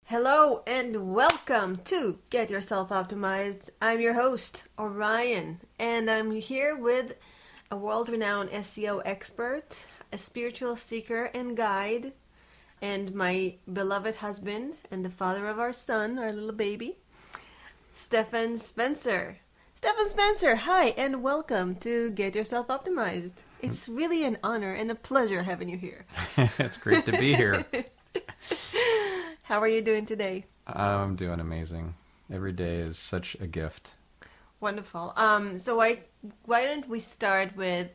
Hello and welcome to Get Yourself Optimized. I'm your host, Orion, and I'm here with a world-renowned SEO expert, a spiritual seeker and guide, and my beloved husband and the father of our son, our little baby, Stephan Spencer. Stephan Spencer, hi and welcome to Get Yourself Optimized. It's really an honor and a pleasure having you here. It's great to be here. How are you doing today? I'm doing amazing. Every day is such a gift. Wonderful. So why don't we start with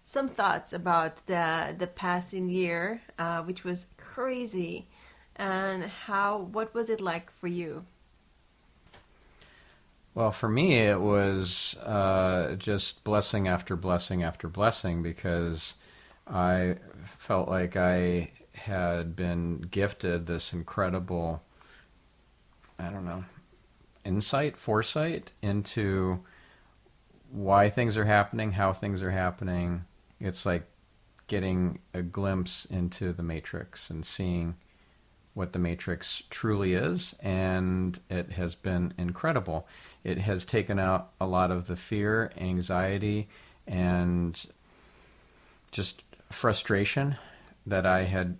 some thoughts about the passing year, which was crazy, and what was it like for you? Well, for me, it was just blessing after blessing after blessing because I felt like I had been gifted this incredible, foresight into why things are happening, how things are happening. It's like getting a glimpse into the Matrix and seeing what the Matrix truly is, and it has been incredible. It has taken out a lot of the fear, anxiety, and just frustration that I had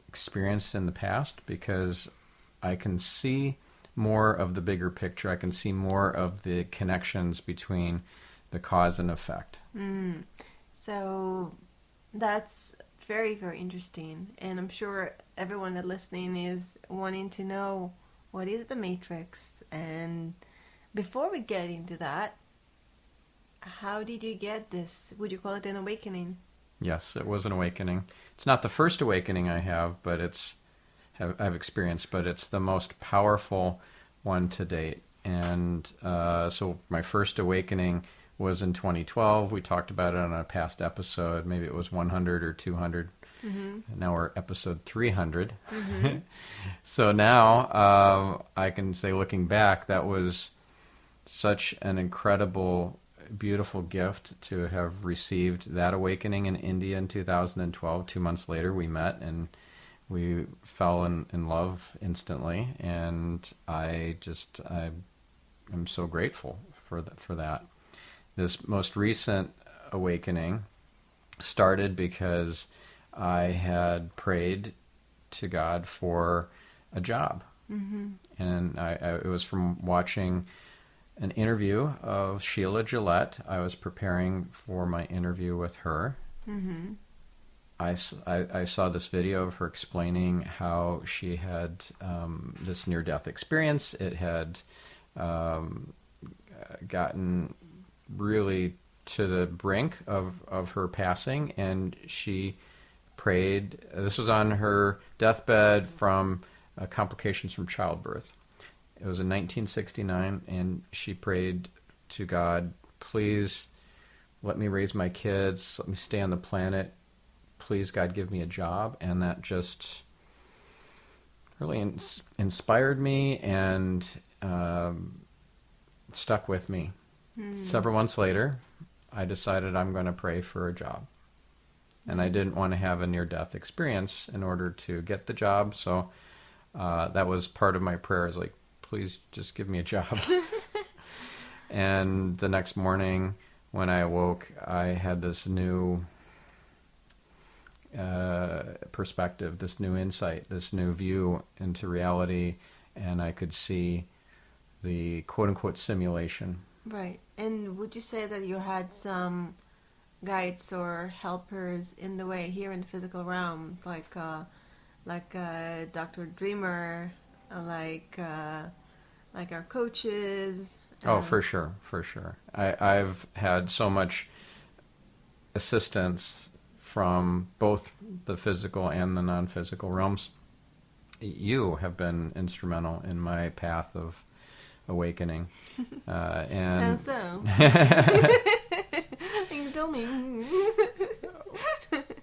experienced in the past because I can see more of the bigger picture. I can see more of the connections between the cause and effect. So that's very, very interesting. And I'm sure everyone that's listening is wanting to know, what is the Matrix? And before we get into that, how did you get this? Would you call it an awakening? Yes, it was an awakening. It's not the first awakening I have, but I've experienced, but it's the most powerful one to date. And so my first awakening was in 2012. We talked about it on a past episode. Maybe it was 100 or 200. And now we're episode 300. So now I can say, looking back, that was such an incredible, beautiful gift to have received that awakening in India in 2012. 2 months later, we met and we fell in love instantly, and I'm so grateful for that. This most recent awakening started because I had prayed to God for a job, and it was from watching an interview of Sheila Gillette. I was preparing for my interview with her. I saw this video of her explaining how she had this near-death experience. It had gotten really to the brink of her passing, and she prayed. This was on her deathbed from complications from childbirth. It was in 1969, and she prayed to God, please let me raise my kids, let me stay on the planet, please God give me a job. And that just really inspired me and stuck with me. Several months later, I decided I'm going to pray for a job. And I didn't want to have a near-death experience in order to get the job, so that was part of my prayer, is like, please just give me a job. And the next morning when I awoke, I had this new perspective, this new insight, this new view into reality, and I could see the quote-unquote simulation. Right. And would you say that you had some guides or helpers in the way here in the physical realm, like Dr. Dreamer, like our coaches? Oh, for sure. I've had so much assistance from both the physical and the non-physical realms. You have been instrumental in my path of awakening. And so, you told me.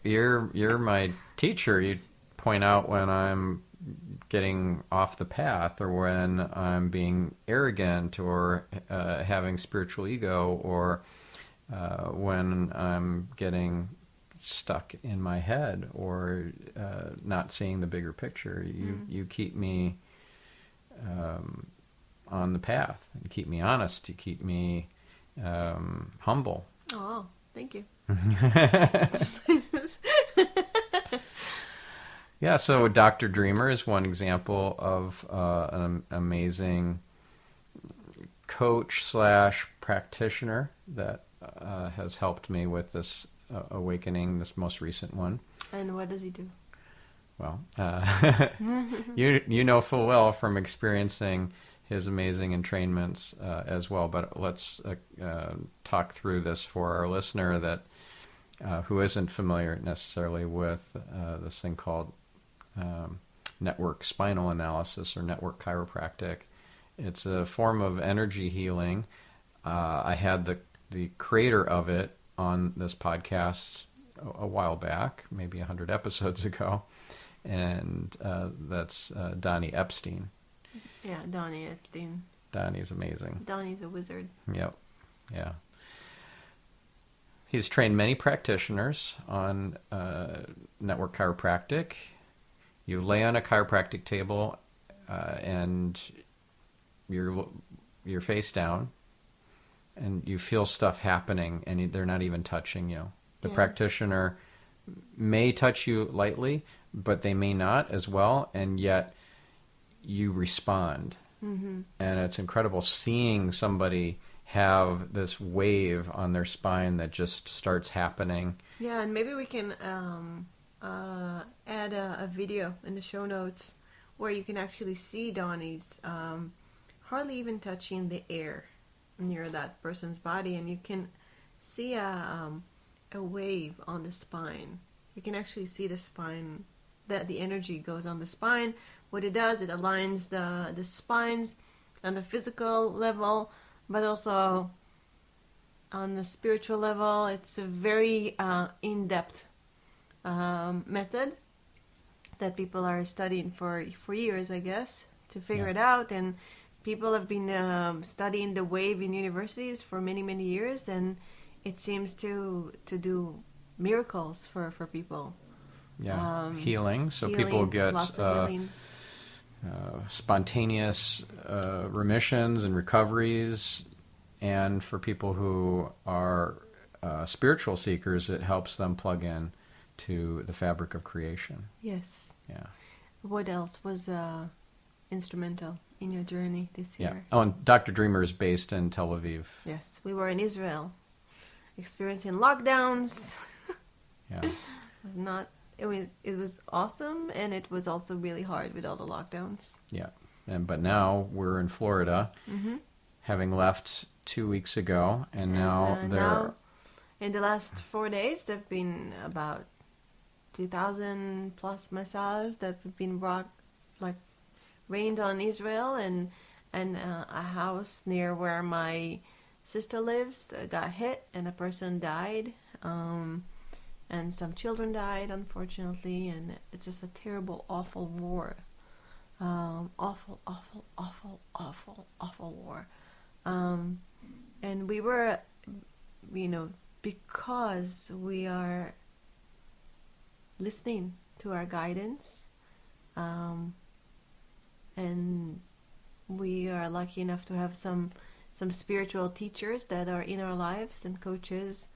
You're my teacher. You point out when I'm getting off the path, or when I'm being arrogant, or having spiritual ego, or when I'm getting stuck in my head, or not seeing the bigger picture. You keep me on the path. You keep me honest. You keep me humble. Oh, thank you. Yeah, so Dr. Dreamer is one example of an amazing coach / practitioner that has helped me with this awakening, this most recent one. And what does he do? Well, you know full well from experiencing his amazing entrainments as well. But let's talk through this for our listener that who isn't familiar necessarily with this thing called network spinal analysis or network chiropractic. It's a form of energy healing. I had the creator of it on this podcast a while back, maybe 100 episodes ago, and that's Donnie Epstein. Yeah, Donnie Epstein. Donnie's amazing. Donnie's a wizard. Yep. Yeah. He's trained many practitioners on network chiropractic. You lay on a chiropractic table and you're face down, and you feel stuff happening, and they're not even touching you. The practitioner may touch you lightly, but they may not as well, and yet you respond. Mm-hmm. And it's incredible seeing somebody have this wave on their spine that just starts happening. Yeah, and maybe we can add a video in the show notes where you can actually see Donnie's hardly even touching the air near that person's body, and you can see a wave on the spine. You can actually see the spine, that the energy goes on the spine. What it does, it aligns the spines on the physical level, but also on the spiritual level. It's a very in-depth method that people are studying for years, I guess, to figure it out. And people have been studying the wave in universities for many, many years, and it seems to do miracles for people. Yeah, healing. So healing, people get lots of healings. Spontaneous remissions and recoveries. And for people who are spiritual seekers, it helps them plug in to the fabric of creation. Yes. Yeah. What else was instrumental in your journey this year? Yeah. Oh, and Dr. Dreamer is based in Tel Aviv. Yes, we were in Israel, experiencing lockdowns. Yeah. It was awesome, and it was also really hard with all the lockdowns. Yeah. But now we're in Florida, having left 2 weeks ago, and now now, in the last 4 days, there have been about 2,000 plus missiles that have been rained on Israel, and a house near where my sister lives got hit, and a person died, and some children died, unfortunately, and it's just a terrible, awful war. Awful, awful, awful, awful, awful war. And we were, because we are listening to our guidance, and we are lucky enough to have some spiritual teachers that are in our lives and coaches,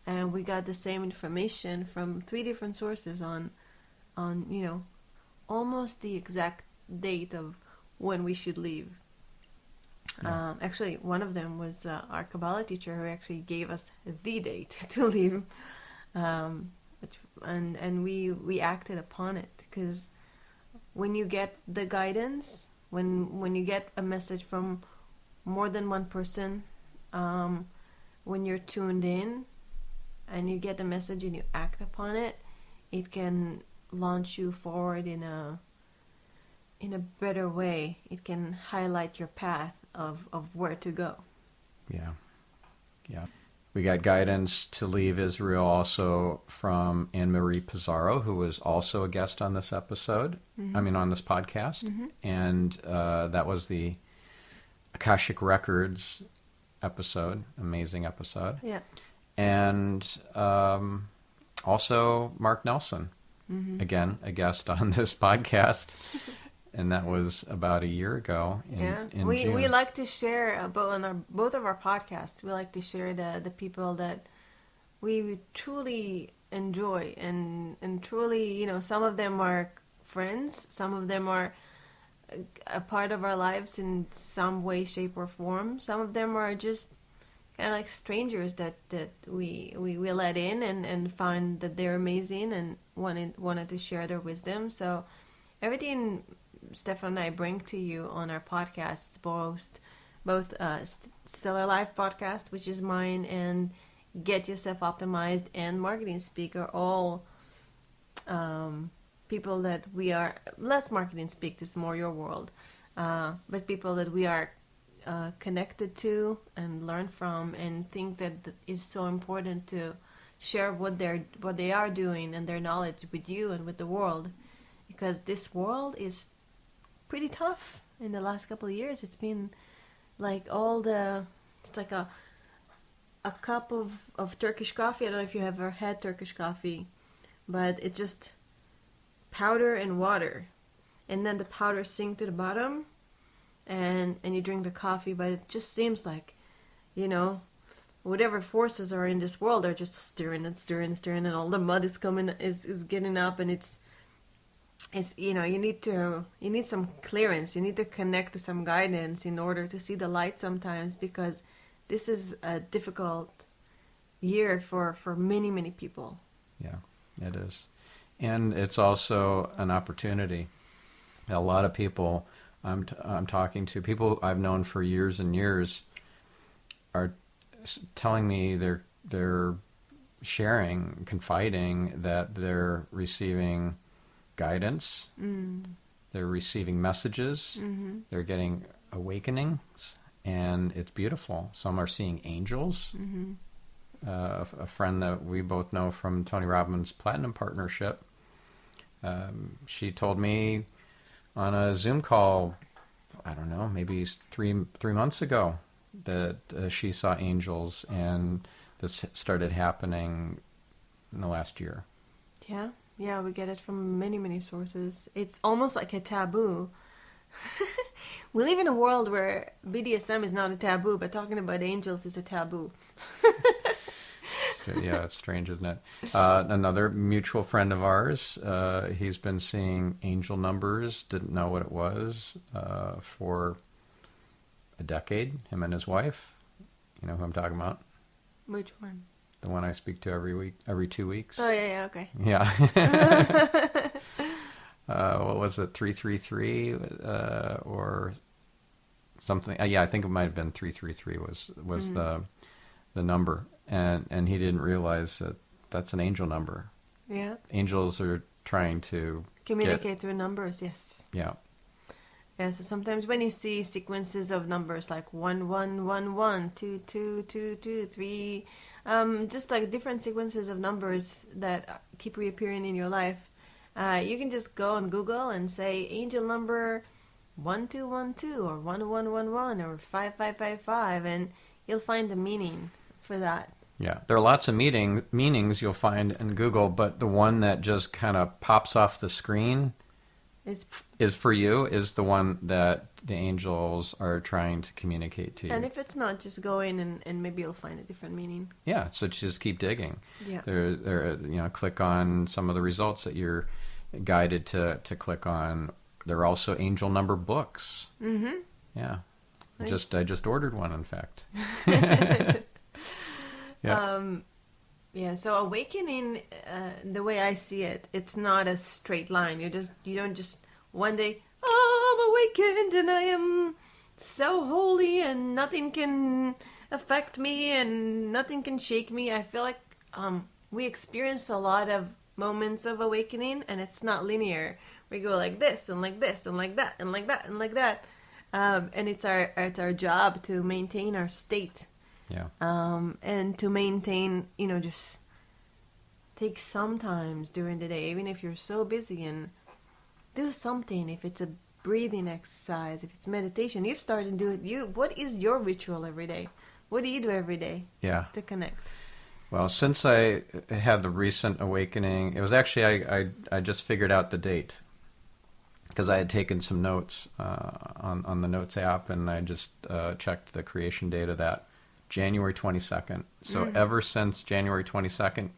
and we got the same information from 3 different sources on almost the exact date of when we should leave. Yeah. Actually, one of them was our Kabbalah teacher who actually gave us the date to leave, and we acted upon it, because when you get the guidance, when you get a message from more than one person, when you're tuned in and you get the message and you act upon it, it can launch you forward in a better way. It can highlight your path of where to go. Yeah. We got guidance to leave Israel also from Anne-Marie Pizarro, who was also a guest on this episode. On this podcast. And that was the Akashic Records episode. Amazing episode. Yeah. And also Mark Nelson, again, a guest on this podcast. and that was about a year ago in June. We like to share both of our podcasts. We like to share the people that we truly enjoy and truly, some of them are friends, some of them are a part of our lives in some way, shape, or form. Some of them are just kind of like strangers that we let in and find that they're amazing and wanted to share their wisdom. So everything Stephan and I bring to you on our podcasts, both Stellar Life podcast, which is mine, and Get Yourself Optimized and Marketing Speak, are all people that we are less marketing speak. This is more your world, but people that we are connected to and learn from, and think that it's so important to share what they are doing and their knowledge with you and with the world, because this world is pretty tough. In the last couple of years, it's been like it's like a cup of Turkish coffee. I don't know if you have ever had Turkish coffee, but it's just powder and water, and then the powder sink to the bottom, and you drink the coffee. But it just seems like, whatever forces are in this world are just stirring and stirring and stirring, and all the mud is getting up, and it's you need some clearance. You need to connect to some guidance in order to see the light sometimes, because this is a difficult year for many, many people. Yeah, it is. And it's also an opportunity. A lot of people I'm talking to, people I've known for years and years, are telling me they're sharing, confiding that they're receiving guidance, they're receiving messages, they're getting awakenings, and it's beautiful. Some are seeing angels. A friend that we both know from Tony Robbins' Platinum Partnership, she told me on a Zoom call, I don't know, maybe three months ago, that she saw angels, and this started happening in the last year. Yeah, we get it from many, many sources. It's almost like a taboo. We live in a world where BDSM is not a taboo, but talking about angels is a taboo. Yeah, it's strange, isn't it? Another mutual friend of ours, he's been seeing angel numbers, didn't know what it was, for a decade, him and his wife. You know who I'm talking about? Which one? The one I speak to every 2 weeks. Oh, yeah, okay. Yeah. What was it, 333 or something? Yeah, I think it might have been 333 was the number. And he didn't realize that that's an angel number. Yeah. Angels are trying to communicate through numbers, yes. Yeah. Yeah, so sometimes when you see sequences of numbers like 1111, 2222, 3, just like different sequences of numbers that keep reappearing in your life, you can just go on Google and say angel number 1212 or 1111 or 5555, and you'll find the meaning for that. Yeah, there are lots of meanings you'll find in Google, but the one that just kind of pops off the screen is for you, is the one that the angels are trying to communicate to you. And if it's not, just go in and maybe you'll find a different meaning. Yeah, so just keep digging. Yeah. Click on some of the results that you're guided to click on. There are also angel number books. Mm-hmm. Yeah. Nice. I just ordered one, in fact. Yeah. So awakening, the way I see it, it's not a straight line. You don't just one day, I'm awakened and I am so holy and nothing can affect me and nothing can shake me. I feel like we experience a lot of moments of awakening, and it's not linear. We go like this and like this and like that and like that and like that, and it's our job to maintain our state. Yeah. And to maintain, just take some times during the day, even if you're so busy, and do something. If it's a breathing exercise, if it's meditation, you've started to do it. What is your ritual every day? What do you do every day? Yeah. To connect? Well, since I had the recent awakening, it was actually, I just figured out the date. because I had taken some notes on the Notes app, and I just checked the creation date of that, January 22nd. So ever since January 22nd,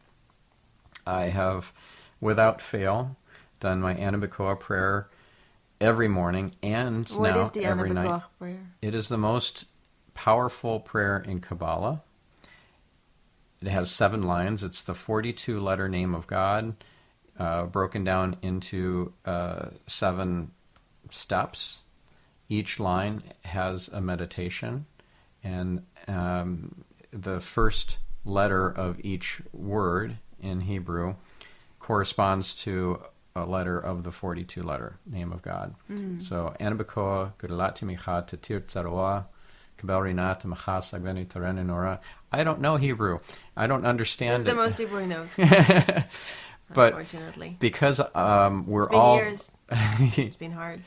I have, without fail, done my Annabekoa Prayer every morning and What now is the every night. Anabacore Prayer? It is the most powerful prayer in Kabbalah. It has 7 lines. It's the 42-letter name of God, broken down into 7 steps. Each line has a meditation, and the first letter of each word in Hebrew corresponds to a letter of the 42-letter name of God. So, Annabekoa, Gudalati Micha, Tatir Tzaroa, Kabel Rinat, Machas, Agveni Taren Nora. I don't know Hebrew. I don't understand It's it. the most Hebrew knows, But unfortunately. because we're It's been all... years. It's been hard.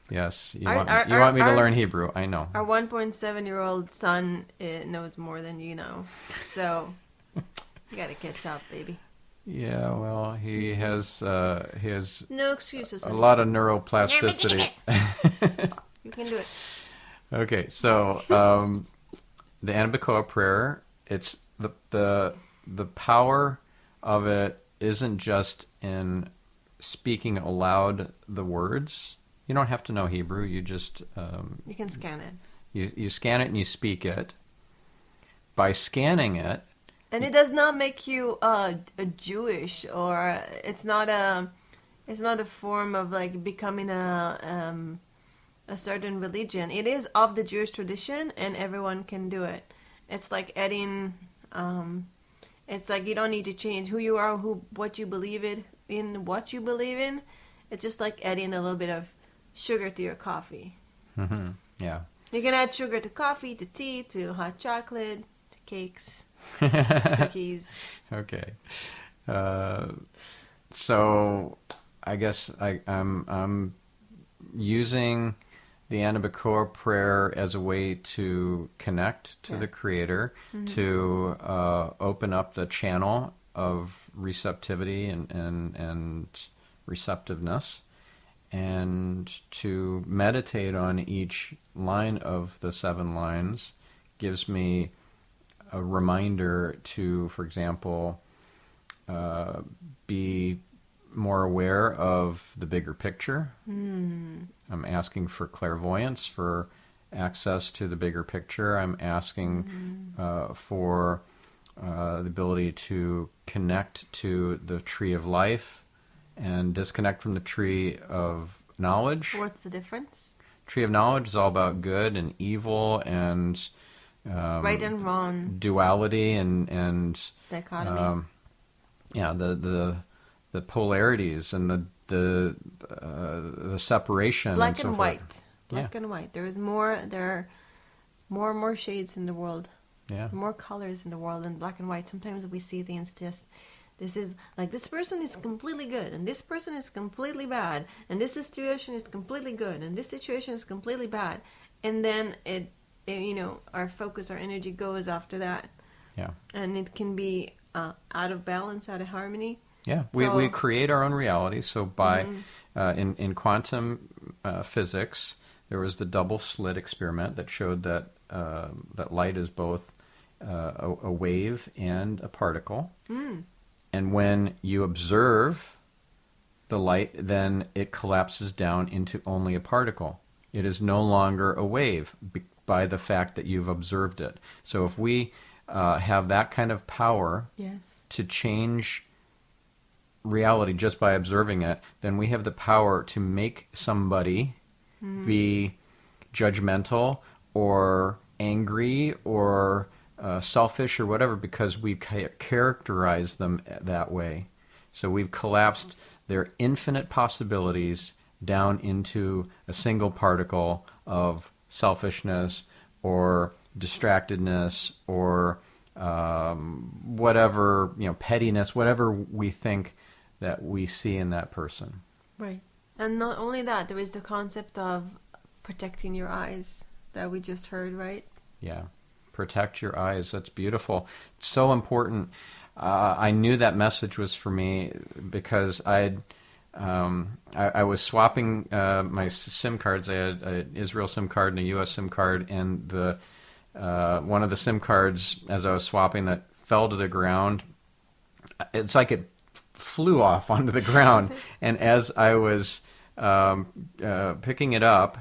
Yes, you Our- want our- me, you want me to our- learn Hebrew. I know. Our 1.7-year-old son knows more than you know. So, you gotta catch up, baby. Yeah, well, he has No excuses. a honey. lot of neuroplasticity. You can do it. Okay, so the Anabekoa Prayer, it's the power of it isn't just in speaking aloud the words. You don't have to know Hebrew. You just You can scan it. you scan it and you speak it. By scanning it, And it does not make you a Jewish, or it's not a form of like becoming a certain religion. It is of the Jewish tradition, and everyone can do it. It's like adding. It's like you don't need to change who you are, what you believe in. What you believe in. It's just like adding a little bit of sugar to your coffee. yeah. You can add sugar to coffee, to tea, to hot chocolate, to cakes, cookies. Okay. So I guess I'm using the Anabacore Prayer as a way to connect to the Creator, to open up the channel of receptivity and receptiveness, and to meditate on each line of the 7 lines gives me a reminder to, for example, be more aware of the bigger picture. I'm asking for clairvoyance, for access to the bigger picture. I'm asking for the ability to connect to the tree of life and disconnect from the tree of knowledge. What's the difference? Tree of knowledge is all about good and evil and Right and wrong. duality and Dichotomy. the polarities and the separation. Black and so and forth. white. Black and white. There are more and more shades in the world. Yeah. More colors in the world than black and white. Sometimes we see things just, this is like, this person is completely good and this person is completely bad and this situation is completely good and this situation is completely bad, and then it our focus, our energy goes after that. Yeah. And it can be out of balance, out of harmony. Yeah, So- we create our own reality. So by in quantum physics, there was the double slit experiment that showed that that light is both a wave and a particle. And when you observe the light, then it collapses down into only a particle. It is no longer a wave by the fact that you've observed it. So if we have that kind of power Yes. to change reality just by observing it, then we have the power to make somebody be judgmental or angry or selfish or whatever, because we characterize them that way. So we've collapsed their infinite possibilities down into a single particle of selfishness or distractedness or whatever, pettiness, whatever we think that we see in that person. Right. And not only that, there is the concept of protecting your eyes that we just heard, right? Yeah. Protect your eyes. That's beautiful. It's so important. I knew that message was for me because I'd I was swapping my SIM cards. I had an Israel SIM card and a U.S. SIM card, and the one of the SIM cards, as I was swapping, that fell to the ground. It's like it flew off onto the ground, and as I was picking it up,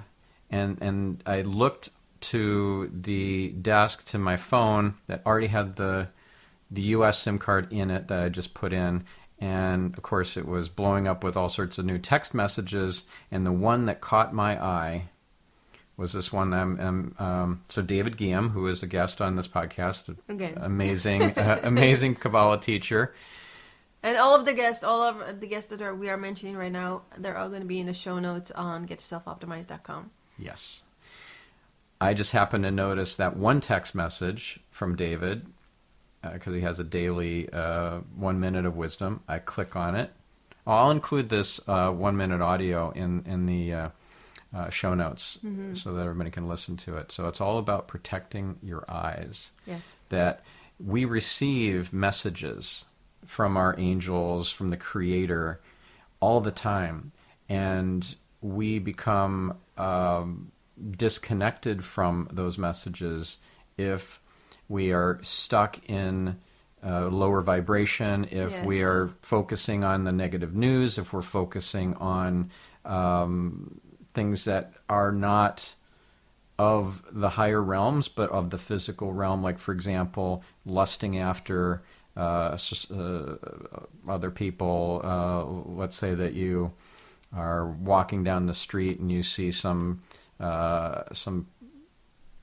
and I looked to the desk to my phone that already had the U.S. SIM card in it that I just put in. And, of course, it was blowing up with all sorts of new text messages. And the one that caught my eye was this one. So David Guillaume, who is a guest on this podcast, amazing Kabbalah teacher. And all of the guests that we are mentioning right now, they're all going to be in the show notes on getyourselfoptimized.com. Yes. I just happened to notice that one text message from David, because he has a daily 1 minute of wisdom. I click on it. I'll include this 1 minute audio in the show notes so that everybody can listen to it. So it's all about protecting your eyes. Yes. That we receive messages from our angels, from the Creator, all the time. And we become disconnected from those messages if we are stuck in lower vibration, if we are focusing on the negative news, if we're focusing on things that are not of the higher realms, but of the physical realm, like, for example, lusting after other people. Let's say that you are walking down the street and you see some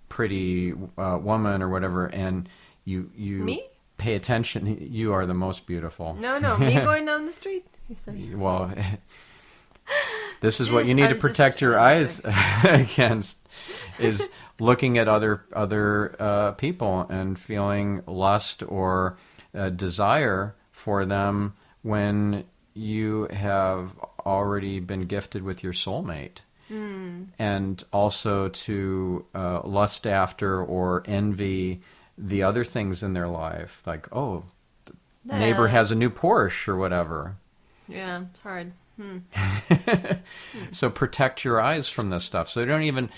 pretty woman or whatever, and you Me? pay attention. You are the most beautiful. No, me going down the street. Well, this is what you need to protect your eyes against, is looking at other people and feeling lust or desire for them when you have already been gifted with your soulmate. And also to lust after or envy the other things in their life, like, the neighbor has a new Porsche or whatever. Yeah, it's hard. So protect your eyes from this stuff. So you don't even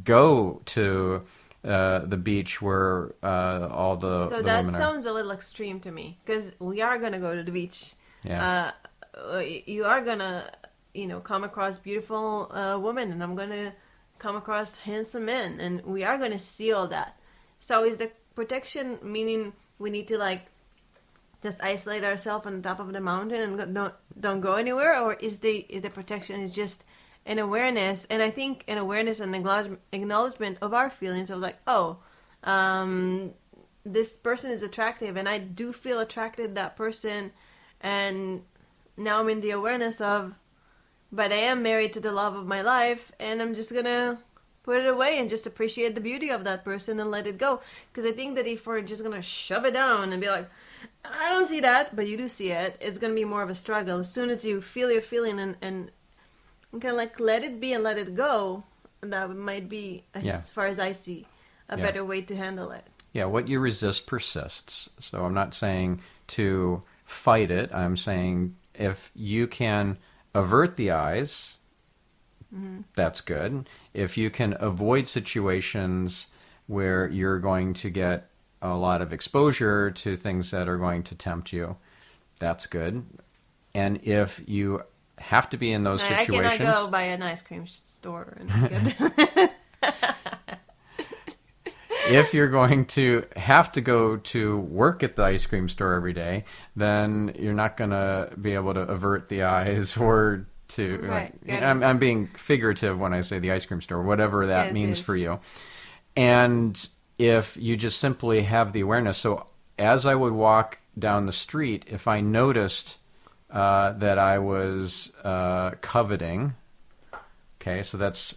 go to the beach where all the So the that women sounds a little extreme to me, because we are going to go to the beach. Yeah. You are going to come across beautiful women, and I'm going to come across handsome men, and we are going to see all that. So is the protection meaning we need to just isolate ourselves on the top of the mountain and don't go anywhere, or is the protection is just an awareness? And I think an awareness and acknowledgement of our feelings of this person is attractive, and I do feel attracted to that person, and now I'm in the awareness of, but I am married to the love of my life, and I'm just gonna put it away and just appreciate the beauty of that person and let it go. Because I think that if we're just gonna shove it down and be like, I don't see that, but you do see it, it's gonna be more of a struggle. As soon as you feel your feeling and kind of let it be and let it go, that might be, as far as I see, a better way to handle it. Yeah, what you resist persists. So I'm not saying to fight it. I'm saying if you can avert the eyes, that's good. If you can avoid situations where you're going to get a lot of exposure to things that are going to tempt you, that's good. And if you have to be in those situations... I cannot go by an ice cream store and get... If you're going to have to go to work at the ice cream store every day, then you're not going to be able to avert the eyes or to... Right. I'm being figurative when I say the ice cream store, whatever that means for you. And if you just simply have the awareness. So as I would walk down the street, if I noticed that I was coveting, okay, so that's...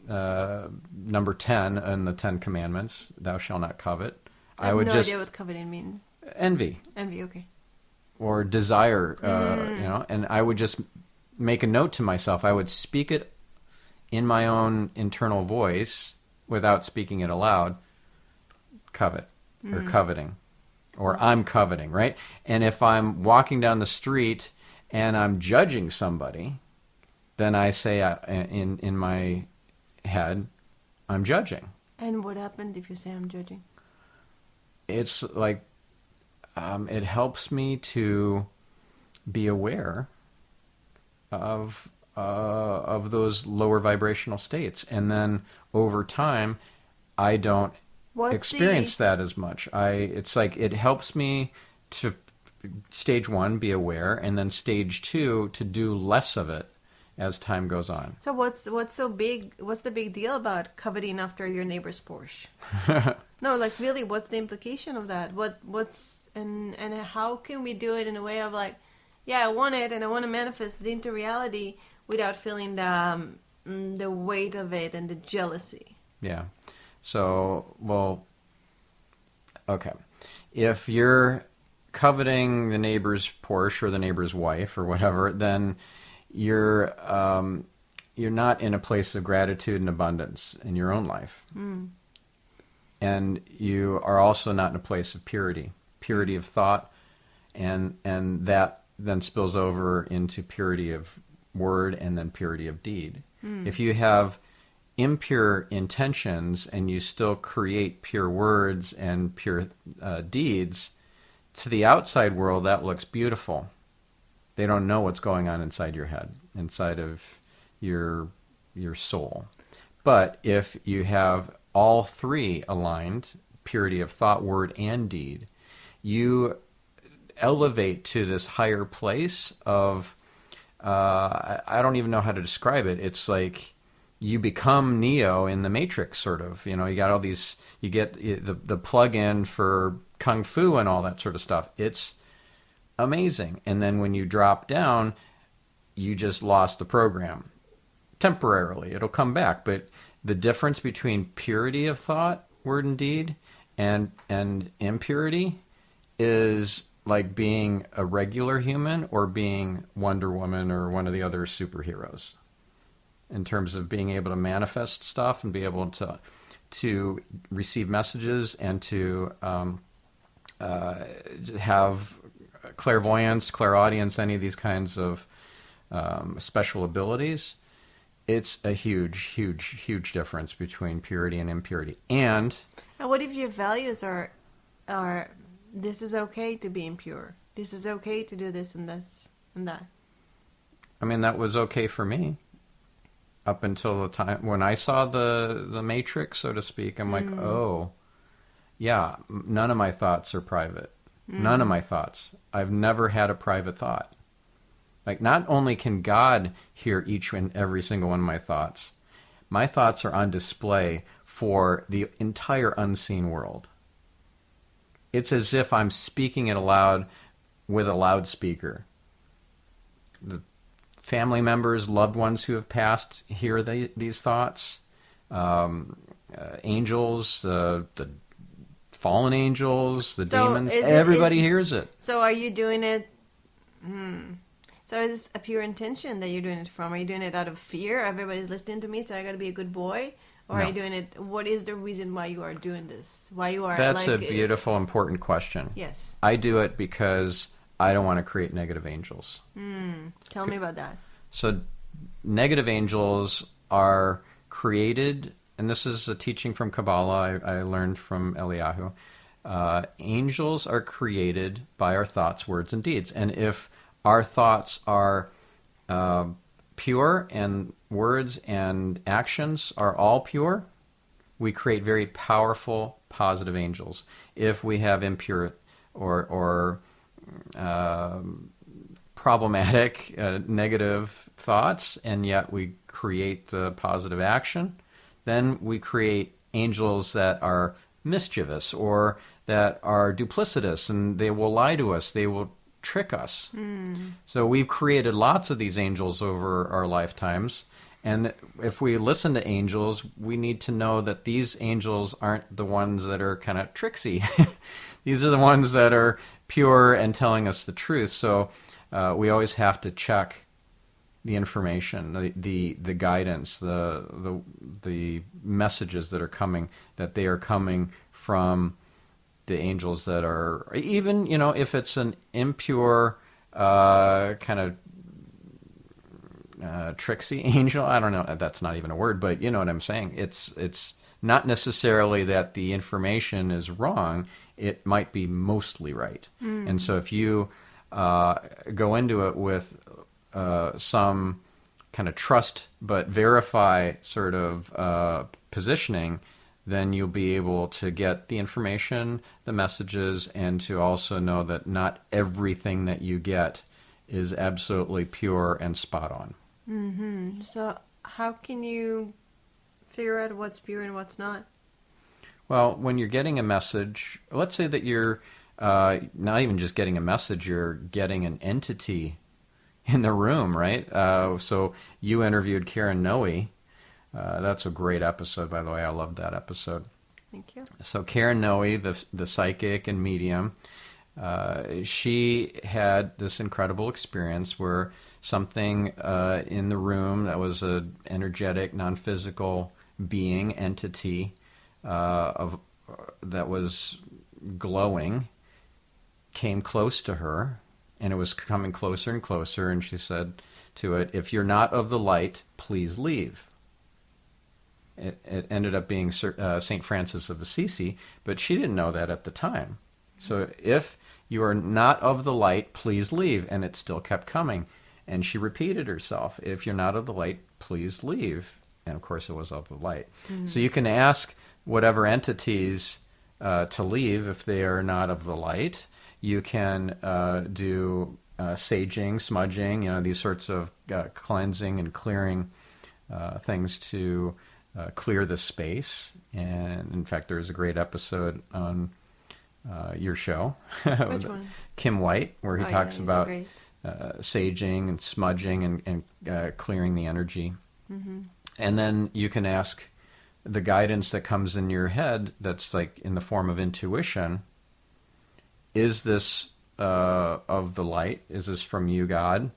number 10 in the 10 Commandments, thou shalt not covet. I have no idea what coveting means. Envy. Envy, okay. Or desire, and I would just make a note to myself. I would speak it in my own internal voice without speaking it aloud. Covet, or coveting, or I'm coveting, right? And if I'm walking down the street and I'm judging somebody, then I say in my head, I'm judging. And what happened if you say I'm judging? It's like it helps me to be aware of those lower vibrational states, and then over time, I don't experience that as much. It's like it helps me to stage 1 be aware, and then stage 2 to do less of it as time goes on. So what's so big? What's the big deal about coveting after your neighbor's Porsche? No, like really, what's the implication of that? What's and how can we do it in a way of like, yeah, I want it and I want to manifest it into reality without feeling the weight of it and the jealousy? Yeah. So, well, okay. If you're coveting the neighbor's Porsche or the neighbor's wife or whatever, then you're not in a place of gratitude and abundance in your own life. And you are also not in a place of purity of thought, and that then spills over into purity of word and then purity of deed. If you have impure intentions and you still create pure words and pure deeds, to the outside world that looks beautiful. They don't know what's going on inside your head, inside of your soul. But if you have all three aligned, purity of thought, word, and deed, you elevate to this higher place of, I don't even know how to describe it. It's like you become Neo in the Matrix, sort of. You know, you got all these, you get the plug-in for Kung Fu and all that sort of stuff. It's amazing. And then when you drop down, you just lost the program. Temporarily, it'll come back. But the difference between purity of thought, word, and deed, and impurity is like being a regular human or being Wonder Woman or one of the other superheroes, in terms of being able to manifest stuff and be able to receive messages and to have clairvoyance, clairaudience, any of these kinds of special abilities. It's a huge, huge, huge difference between purity and impurity. And what if your values are this is okay to be impure, this is okay to do this and this and that? I mean, that was okay for me up until the time when I saw the Matrix, so to speak. I'm like, oh, yeah, none of my thoughts are private. None of my thoughts. I've never had a private thought. Like, not only can God hear each and every single one of my thoughts are on display for the entire unseen world. It's as if I'm speaking it aloud with a loudspeaker. The family members, loved ones who have passed hear these thoughts. Angels, the fallen angels, the demons, everybody hears it. So are you doing it? So is a pure intention that you're doing it from? Are you doing it out of fear? Everybody's listening to me, so I got to be a good boy? Or are you doing it? What is the reason why you are doing this? Why you are? That's a beautiful, important question. Yes. I do it because I don't want to create negative angels. Tell me about that. So negative angels are created, and this is a teaching from Kabbalah I learned from Eliyahu. Angels are created by our thoughts, words, and deeds. And if our thoughts are pure and words and actions are all pure, we create very powerful, positive angels. If we have impure or problematic, negative thoughts, and yet we create the positive action, then we create angels that are mischievous or that are duplicitous, and they will lie to us. They will trick us. So we've created lots of these angels over our lifetimes, and if we listen to angels, we need to know that these angels aren't the ones that are kind of tricksy. These are the ones that are pure and telling us the truth. So we always have to check the information, the guidance, the messages that are coming, that they are coming from the angels that are, even, if it's an impure kind of tricksy angel. I don't know. That's not even a word, but you know what I'm saying. It's not necessarily that the information is wrong. It might be mostly right. And so if you go into it with some kind of trust but verify sort of positioning, then you'll be able to get the information, the messages, and to also know that not everything that you get is absolutely pure and spot on. Mm-hmm. So how can you figure out what's pure and what's not? Well, when you're getting a message, let's say that you're not even just getting a message, you're getting an entity in the room, right? So you interviewed Karen Noe. That's a great episode, by the way. I loved that episode. Thank you. So Karen Noe, the psychic and medium, she had this incredible experience where something in the room that was an energetic, non-physical being, entity, that was glowing, came close to her, and it was coming closer and closer, and she said to it, "If you're not of the light, please leave." It ended up being St. Francis of Assisi, but she didn't know that at the time. So if you are not of the light, please leave. And it still kept coming. And she repeated herself, if you're not of the light, please leave. And of course it was of the light. Mm-hmm. So you can ask whatever entities to leave if they are not of the light. You can do saging, smudging, these sorts of cleansing and clearing things to clear the space. And in fact, there's a great episode on your show, Which one? Kim White, where he talks about great. saging and smudging and clearing the energy. Mm-hmm. And then you can ask the guidance that comes in your head that's like in the form of intuition. Is this of the light? Is this from you, God?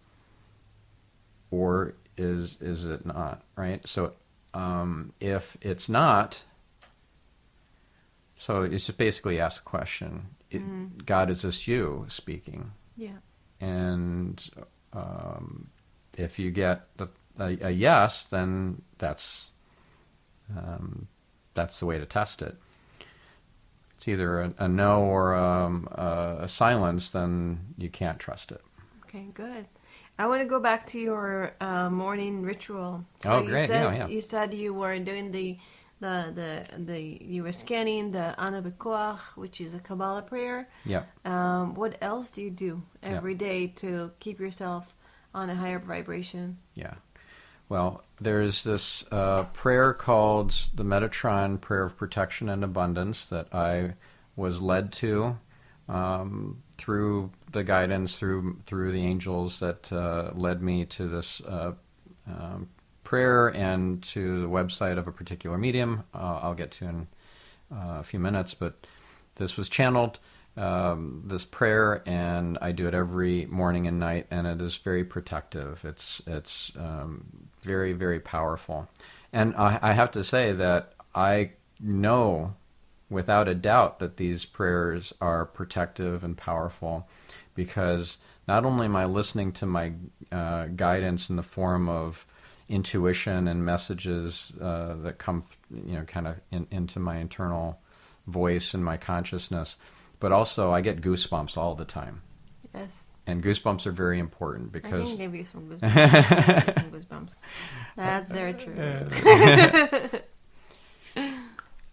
Or is it not, right? So if it's not, so it's just basically ask the question, God, is this you speaking? Yeah. And if you get a yes, then that's the way to test it. It's either a no or a silence, then you can't trust it. Okay, good. I want to go back to your morning ritual. So great! You said you were doing you were scanning the Anabekoa, which is a Kabbalah prayer. Yeah. What else do you do every day to keep yourself on a higher vibration? Yeah. Well, there's this prayer called the Metatron Prayer of Protection and Abundance that I was led to through the guidance, through the angels that led me to this prayer and to the website of a particular medium. I'll get to in a few minutes, but this was channeled, this prayer, and I do it every morning and night, and it is very protective. It's very, very powerful. And I have to say that I know without a doubt that these prayers are protective and powerful, because not only am I listening to my guidance in the form of intuition and messages that come, kind of into my internal voice and my consciousness, but also I get goosebumps all the time. Yes. And goosebumps are very important because... I can give you some goosebumps. That's very true.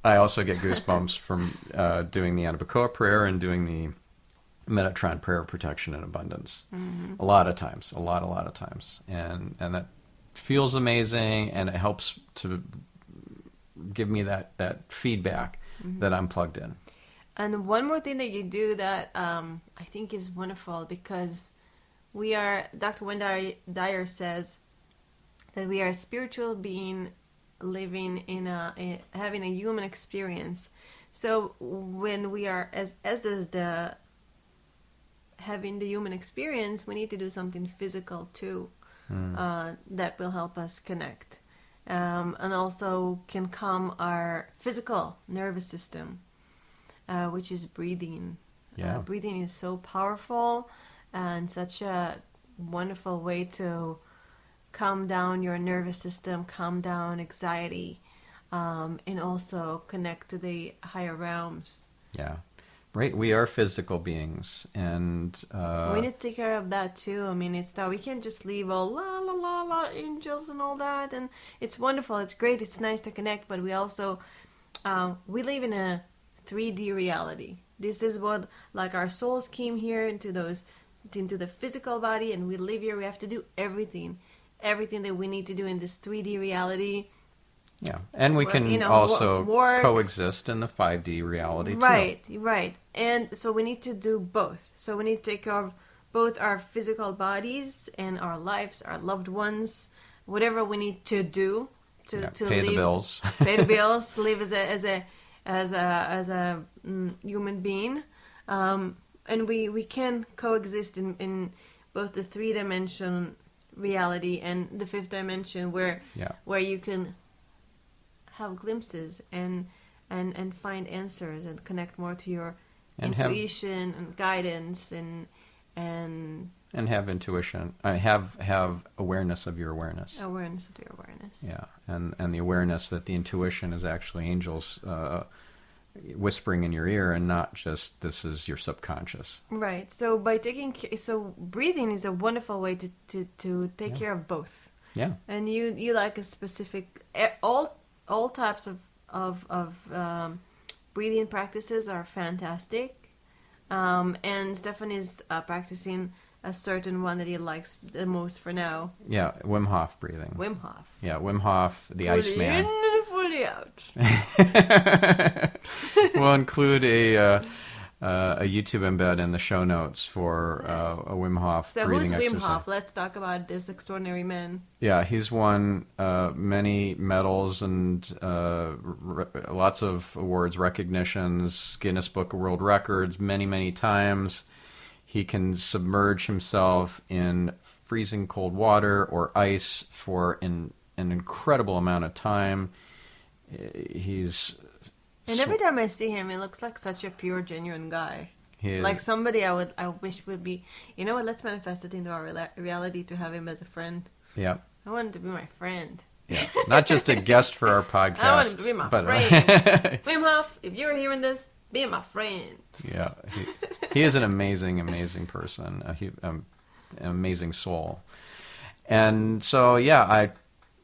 I also get goosebumps from doing the Anabacore Prayer and doing the Metatron Prayer of Protection and Abundance. Mm-hmm. A lot of times. A lot of times. And that feels amazing, and it helps to give me that feedback that I'm plugged in. And one more thing that you do that I think is wonderful, because Dr. Wayne Dyer says that we are a spiritual being living having a human experience. So when we are, as does having the human experience, we need to do something physical too, that will help us connect. And also can calm our physical nervous system, which is breathing. Yeah. Breathing is so powerful. and such a wonderful way to calm down your nervous system, calm down anxiety, and also connect to the higher realms. Yeah. Right, we are physical beings, and We need to take care of that too. I mean, it's that we can't just leave all la la la la angels and all that, and it's wonderful, it's great, it's nice to connect, but we also we live in a 3D reality. This is what, like, our souls came here into the physical body, and we live here. We have to do everything that we need to do in this 3D reality. yeah, and we can also coexist in the 5D reality too. Right. And so we need to do both. So we need to take care of both our physical bodies and our lives, our loved ones, whatever we need to do to pay live, the bills, live as a human being, and we can coexist in both the 3-dimension reality and the 5th dimension, where you can have glimpses and find answers and connect more to your intuition and guidance and have intuition. Have awareness of your awareness. Awareness of your awareness. Yeah, and the awareness that the intuition is actually angels whispering in your ear, and not just this is your subconscious. Right. So breathing is a wonderful way to take care of both. Yeah. And you like a specific all types of breathing practices are fantastic. And Stephan is practicing a certain one that he likes the most for now. Yeah, Wim Hof breathing. Wim Hof. Yeah, Wim Hof, the Iceman. Fully in and fully out. We'll include a YouTube embed in the show notes for a Wim Hof breathing exercise. So who's Wim Hof? Let's talk about this extraordinary man. Yeah, he's won many medals and lots of awards, recognitions, Guinness Book of World Records, many times. He can submerge himself in freezing cold water or ice for an incredible amount of time. And every time I see him, he looks like such a pure, genuine guy. Like somebody I wish would be. You know what? Let's manifest it into our reality to have him as a friend. Yeah. I want him to be my friend. Yeah. Not just a guest for our podcast. I want him to be my friend. Wim Hof, if you're hearing this, be my friend. Yeah. He is an amazing person. An amazing soul. And so, yeah, I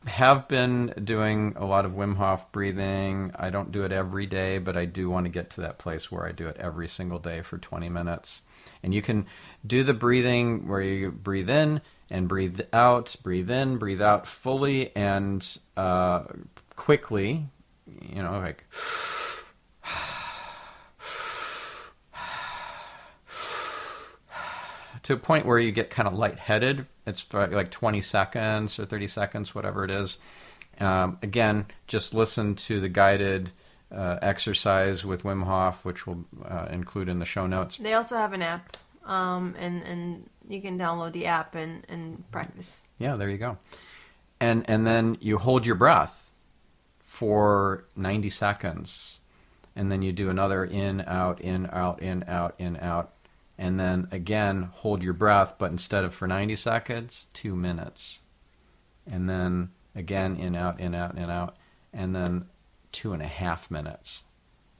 have been doing a lot of Wim Hof breathing. I don't do it every day, but I do want to get to that place where I do it every single day for 20 minutes. And you can do the breathing where you breathe in and breathe out, breathe in, breathe out fully and quickly, like to a point where you get kind of lightheaded. It's like 20 seconds or 30 seconds, whatever it is. Again, just listen to the guided exercise with Wim Hof, which we'll include in the show notes. They also have an app, and you can download the app and practice. Yeah, there you go. And then you hold your breath for 90 seconds, and then you do another in, out, in, out, in, out, in, out. And then again, hold your breath, but instead of for 90 seconds, 2 minutes. And then again, in, out, in, out, in, out. And then 2.5 minutes.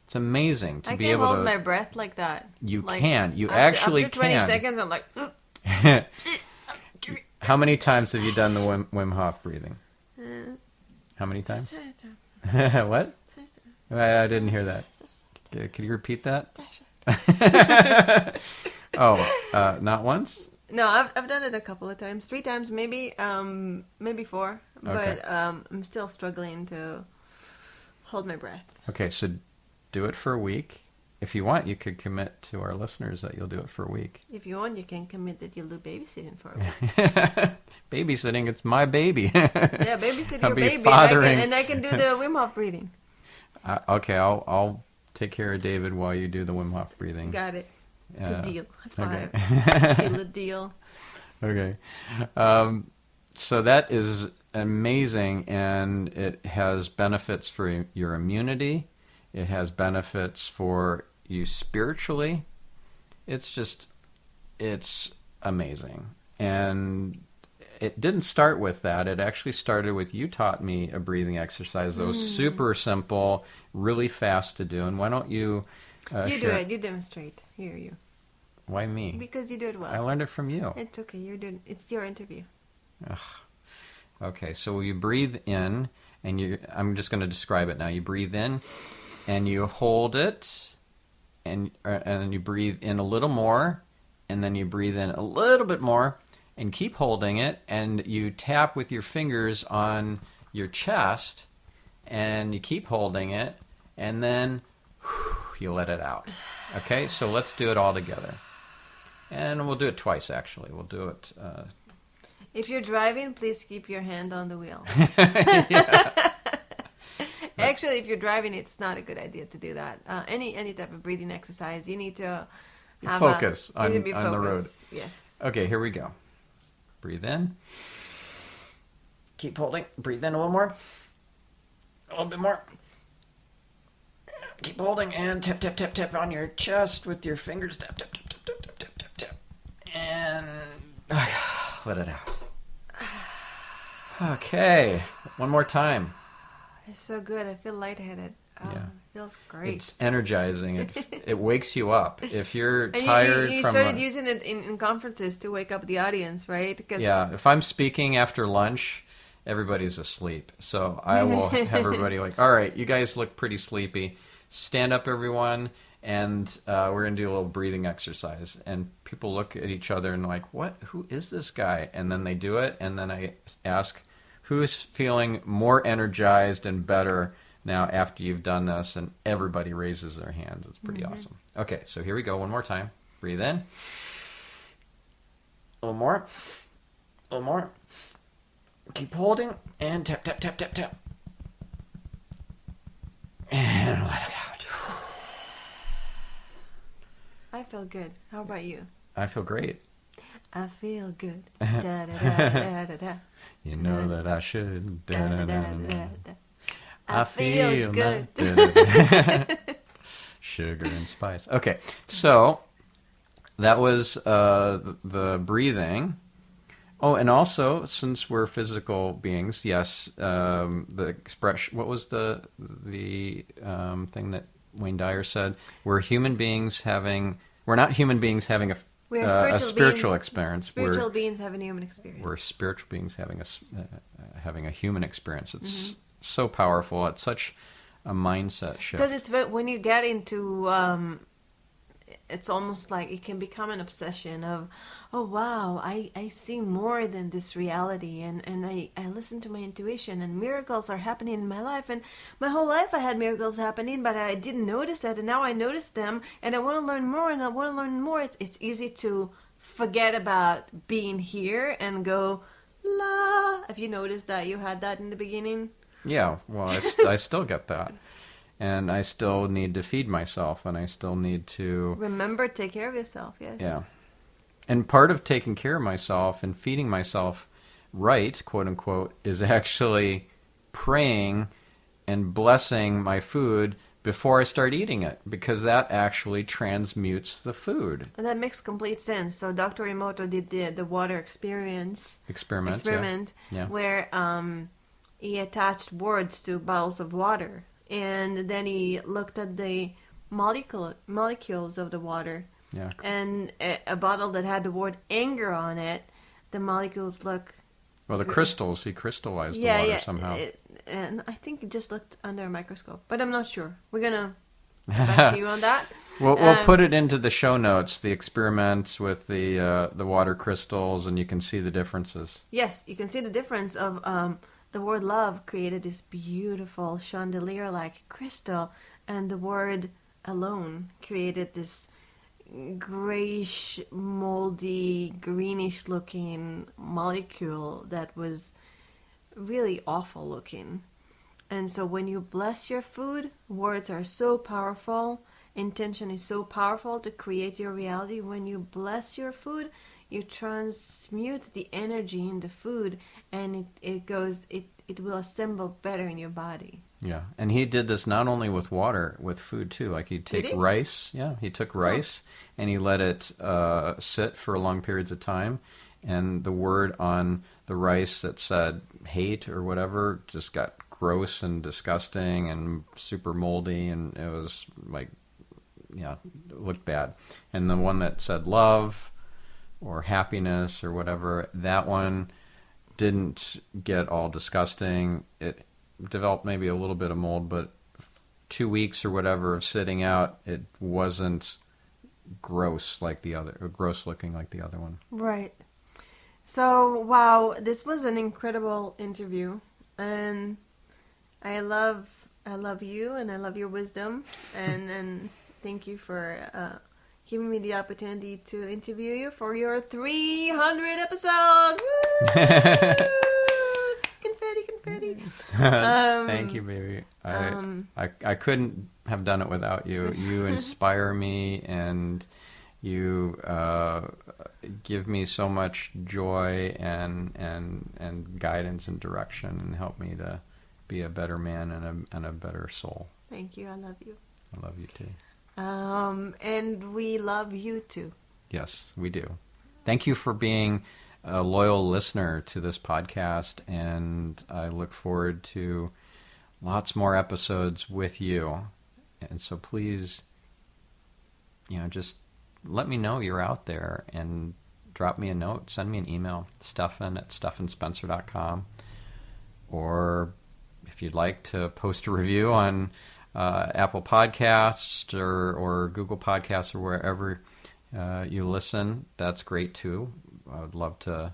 It's amazing to be able to... I can hold my breath like that. You can. You actually can. After 20 seconds, I'm like... How many times have you done the Wim Hof breathing? How many times? What? I didn't hear that. Could you repeat that? Not once? No, I've done it a couple of times, 3 times maybe 4, Okay. But I'm still struggling to hold my breath. Okay, so do it for a week. If you want, you could commit to our listeners that you'll do it for a week. If you want, you can commit that you'll do babysitting for a week. Babysitting, it's my baby. Yeah, babysit your baby, and I can do the Wim Hof breathing. Okay, I'll take care of David while you do the Wim Hof breathing. Got it. It's a deal. High five. Okay. Seal the deal. Okay. So that is amazing, and it has benefits for your immunity. It has benefits for you spiritually. It's amazing. And it didn't start with that. It actually started with you taught me a breathing exercise that was super simple, really fast to do. And why don't you You do share? it. You demonstrate. Here you. Why me? Because you do it well. I learned it from you. It's okay. It's your interview. Ugh. Okay, so you breathe in, and I'm just going to describe it now. You breathe in, and you hold it, and you breathe in a little more, and then you breathe in a little bit more, and keep holding it, and you tap with your fingers on your chest, and you keep holding it, and then you let it out. Okay, so let's do it all together. And we'll do it twice, actually. We'll do it... If you're driving, please keep your hand on the wheel. Actually, if you're driving, it's not a good idea to do that. Any type of breathing exercise, you need to have focus on the road. Yes. Okay, here we go. Breathe in. Keep holding. Breathe in a little more. A little bit more. Keep holding and tap, tap, tap, tap on your chest with your fingers. Tap, tap, tap, tap, tap, tap, tap, tap. And let it out. Okay, one more time. It's so good. I feel lightheaded. Oh, Yeah. It feels great. It's energizing. It wakes you up. If you're and tired you from started using it in conferences to wake up the audience, right? Yeah, if I'm speaking after lunch, everybody's asleep. So I will have everybody like, all right, you guys look pretty sleepy. Stand up, everyone, and we're going to do a little breathing exercise. And people look at each other and like, what? Who is this guy? And then they do it, and then I ask, who's feeling more energized and better now after you've done this? And everybody raises their hands. It's pretty awesome. Okay, so here we go one more time. Breathe in. A little more. A little more. Keep holding. And tap, tap, tap, tap, tap. And let it out. I feel good. How about you? I feel great. I feel good. Da, da, da, da, da, da. You know that I should. Da, da, da, da, da. I feel good. Sugar and spice. Okay, so that was the breathing. Oh, and also, since we're physical beings, yes, the expression. What was the thing that Wayne Dyer said? We're human beings having. We're not human beings having a spiritual experience. Spiritual beings having a human experience. We're spiritual beings having a human experience. It's so powerful. It's such a mindset shift. Because it's when you get into, it's almost like it can become an obsession of, oh wow, I see more than this reality, and I listen to my intuition, and miracles are happening in my life, and my whole life I had miracles happening, but I didn't notice it, and now I notice them, and I want to learn more, and I want to learn more. It's easy to forget about being here and go, la. Have you noticed that you had that in the beginning? Yeah, well, I still get that. And I still need to feed myself, and I still need to... Remember, take care of yourself, yes. Yeah. And part of taking care of myself and feeding myself right, quote unquote, is actually praying and blessing my food before I start eating it, because that actually transmutes the food. And that makes complete sense. So Dr. Emoto did the water experiment, yeah. Where he attached words to bottles of water. And then he looked at the molecules of the water. Yeah. And a bottle that had the word anger on it, the molecules look... Well, the crystals, he crystallized the water somehow. And I think it just looked under a microscope. But I'm not sure. We're going to get back to you on that. We'll put it into the show notes, the experiments with the water crystals, and you can see the differences. Yes, you can see the difference of... the word love created this beautiful chandelier-like crystal, and the word alone created this grayish, moldy, greenish-looking molecule that was really awful-looking. And so when you bless your food, words are so powerful, intention is so powerful to create your reality. When you bless your food, you transmute the energy in the food, and it will assemble better in your body. Yeah, and he did this not only with water, with food too. Like he'd take Did he? rice. Yeah, he took rice and he let it sit for long periods of time. And the word on the rice that said hate or whatever just got gross and disgusting and super moldy, and it was like, yeah, it looked bad. And the one that said love or happiness or whatever, that one didn't get all disgusting. It developed maybe a little bit of mold, but 2 weeks or whatever of sitting out, it wasn't gross like the other, or gross looking like the other one. Right. So, wow, this was an incredible interview, and I love you, and I love your wisdom, and thank you for giving me the opportunity to interview you for your 300 episode. Woo! Confetti, confetti. Thank you, baby. I couldn't have done it without you. You inspire me, and you give me so much joy and guidance and direction, and help me to be a better man and a better soul. Thank you. I love you. I love you too. And we love you too. Yes, we do. Thank you for being a loyal listener to this podcast, and I look forward to lots more episodes with you. And so please, just let me know you're out there, and drop me a note, send me an email, Stephan@stephanspencer.com, or if you'd like to post a review on Apple Podcasts or Google Podcasts or wherever you listen, that's great too. I would love to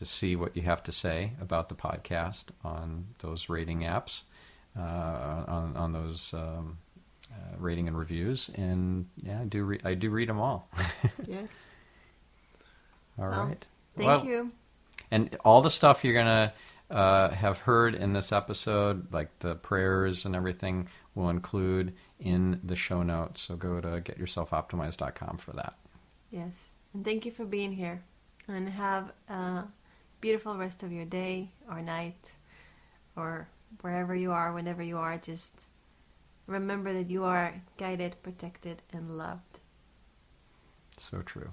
see what you have to say about the podcast on those rating apps, on those rating and reviews. And yeah, I do read them all. Yes. All right. Thank you. And all the stuff you're gonna have heard in this episode, like the prayers and everything, will include in the show notes. So go to getyourselfoptimized.com for that. Yes. And thank you for being here. And have a beautiful rest of your day or night, or wherever you are, whenever you are. Just remember that you are guided, protected, and loved. So true.